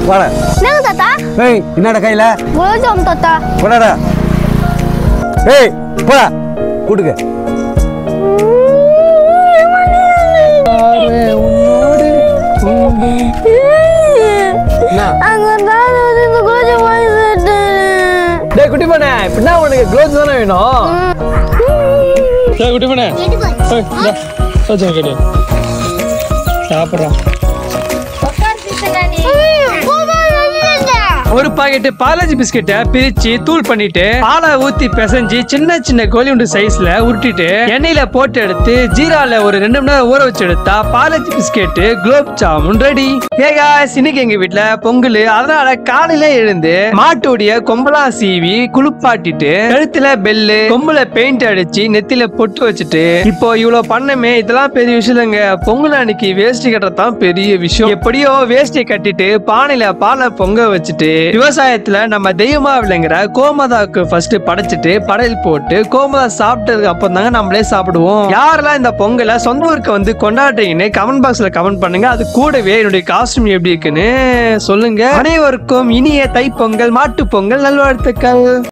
வாடா. என்னங்க தாத்தா? ஏய் என்னடா கையில? குலோப் ஜாம் தாத்தா. போடா. ஏய் போடா. கூட்டுக்க. டேய் குட்டி பண்ண இப்படின்னா உனக்கு க்ளோஸ் தானே வேணும். டேய் குட்டி பண்ண கேட்டு சாப்பிட்றான். ஒரு பாக்கெட் பாலாஜி பிஸ்கெட்டை பிரிச்சு தூள் பண்ணிட்டு பாலை ஊத்தி பிசைஞ்சு சின்ன சின்ன கோலியுண்டு சைஸ்ல உருட்டிட்டு எண்ணெயில போட்டு எடுத்து ஜீரால ஒரு 2 மணி நேரம் ஊற வச்சு எடுத்தா பாலாஜி பிஸ்கெட் குலோப் ஜாமுன் ரெடி. இன்னைக்கு எங்க வீட்டுல பொங்கல், அதனால காலையில எழுந்து மாட்டுடைய கொம்பலா சீவி குளிப்பாட்டிட்டு கழுத்துல பெல்லு கொம்புல பெயிண்ட் அடிச்சு நெத்தில பொட்டு வச்சுட்டு இப்போ இவ்வளவு பண்ணமே இதெல்லாம் பெரிய விஷயம் இல்லைங்க. பொங்கல் அன்னைக்கு வேஷ்டி கட்டுறதான் பெரிய விஷயம். எப்படியோ வேஷ்டி கட்டிட்டு பானையில பாலை பொங்க வச்சுட்டு விவசாயத்துல நம்ம தெய்வமா விளங்குற கோமதாக்கு ஃபர்ஸ்ட் படைச்சிட்டு படையல் போட்டு கோமதா சாப்பிட்டதுக்கு அப்புறம் தாங்க நம்மளே சாப்பிடுவோம். யாரெல்லாம் இந்த பொங்கலை சொந்த ஊருக்கு வந்து கொண்டாடுறீங்கன்னு கமெண்ட் பாக்ஸ்ல கமெண்ட் பண்ணுங்க. அது கூடவே என்னுடைய காஸ்டியூம் எப்படி இருக்குன்னு சொல்லுங்க. அனைவருக்கும் இனிய தை பொங்கல், மாட்டு பொங்கல் நல்வாழ்த்துக்கள்.